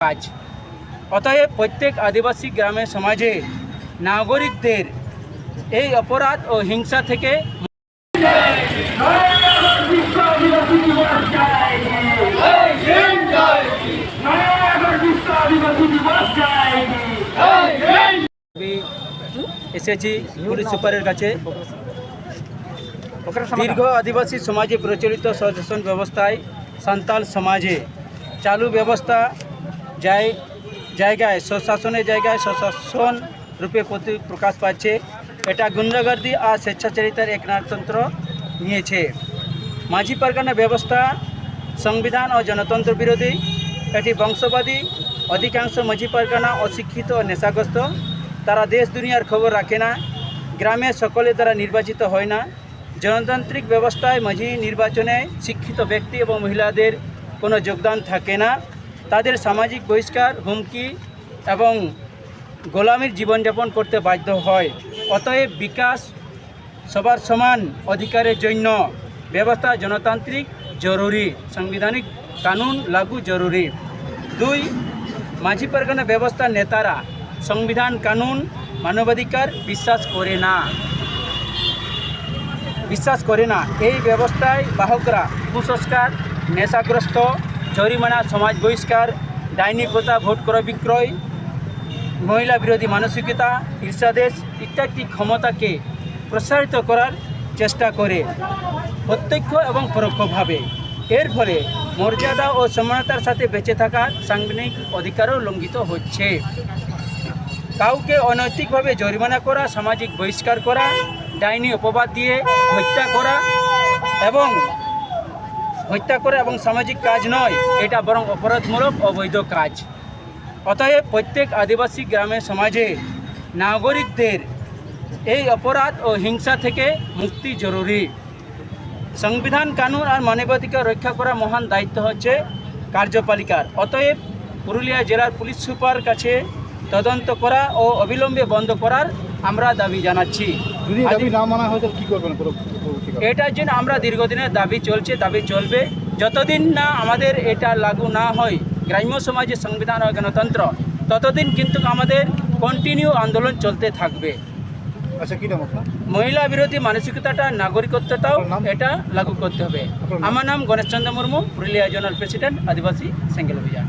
কাজ। অতএব প্রত্যেক আদিবাসী গ্রামে সমাজে নাগরিকদের এই অপরাধ ও হিংসা থেকে এসেছি পুলিশ সুপারের কাছে। দীর্ঘ আদিবাসী সমাজে প্রচলিত স্বশাসন ব্যবস্থায় সান্তাল সমাজে চালু ব্যবস্থা জায়গায় স্বশাসনের জায়গায় স্বশাসন রূপে প্রকাশ পাচ্ছে। এটা গুন্ডাগর্দি আর স্বেচ্ছাচারিতার এক নাটতন্ত্র নিয়েছে। মাঝি পারগানা ব্যবস্থা সংবিধান ও জনতন্ত্র বিরোধী। এটি বংশবাদী। অধিকাংশ মাঝি পারগানা অশিক্ষিত ও নেশাগ্রস্ত। তারা দেশ দুনিয়ার খবর রাখে না। গ্রামে সকলে তারা নির্বাচিত হয় না। জনতান্ত্রিক ব্যবস্থায় মাঝি নির্বাচনে শিক্ষিত ব্যক্তি এবং মহিলাদের কোনো যোগদান থাকে না। তাদের সামাজিক বহিষ্কার, হুমকি এবং গোলামির জীবনযাপন করতে বাধ্য হয়। অতএব বিকাশ সবার সমান অধিকারের জন্য ব্যবস্থা জনতান্ত্রিক জরুরি, সাংবিধানিক কানুন লাগু জরুরি। 2. মাঝি পারগানা ব্যবস্থার নেতারা সংবিধান, কানুন, মানবাধিকার বিশ্বাস করে না। এই ব্যবস্থায় বাহকরা কুসংস্কার, নেশাগ্রস্ত, জরিমানা, সমাজ বহিষ্কার, ডাইনি প্রথা, ভোট ক্রয় বিক্রয়, মহিলা বিরোধী মানসিকতা, ঈর্ষাদেশ ইত্যাদি ক্ষমতাকে প্রসারিত করার চেষ্টা করে প্রত্যক্ষ এবং পরোক্ষভাবে। এর ফলে মর্যাদা ও সমানতার সাথে বেঁচে থাকার সাংবিধানিক অধিকারও লঙ্ঘিত হচ্ছে। কাউকে অনৈতিকভাবে জরিমানা করা, সামাজিক বহিষ্কার করা, ডাইনি অপবাদ দিয়ে হত্যা করা এবং সামাজিক কাজ নয়, এটা বরং অপরাধমূলক অবৈধ কাজ। অতএব প্রত্যেক আদিবাসী গ্রামে সমাজে নাগরিকদের এই অপরাধ ও হিংসা থেকে মুক্তি জরুরি। সংবিধান, কানুন আর মানবাধিকার রক্ষা করা মহান দায়িত্ব হচ্ছে কার্যপালিকার। অতএব পুরুলিয়া জেলার পুলিশ সুপার কাছে তদন্ত করা ও অবিলম্বে বন্ধ করার আমরা দাবি জানাচ্ছি। এটার জন্য আমরা দীর্ঘদিনের দাবি চলবে। যতদিন না আমাদের এটা লাগু না হয় গ্রাম্য সমাজে সংবিধান ও গণতন্ত্র, ততদিন কিন্তু আমাদের কন্টিনিউ আন্দোলন চলতে থাকবে। আচ্ছা, কি নাম আপনার? মহিলা বিরোধী মানসিকতাটা, নাগরিকত্বটাও এটা লাগু করতে হবে। আমার নাম গণেশ চন্দ্র মুর্মু, পুরুলিয়া জোনাল প্রেসিডেন্ট, আদিবাসী সেঙ্গেল অভিযান।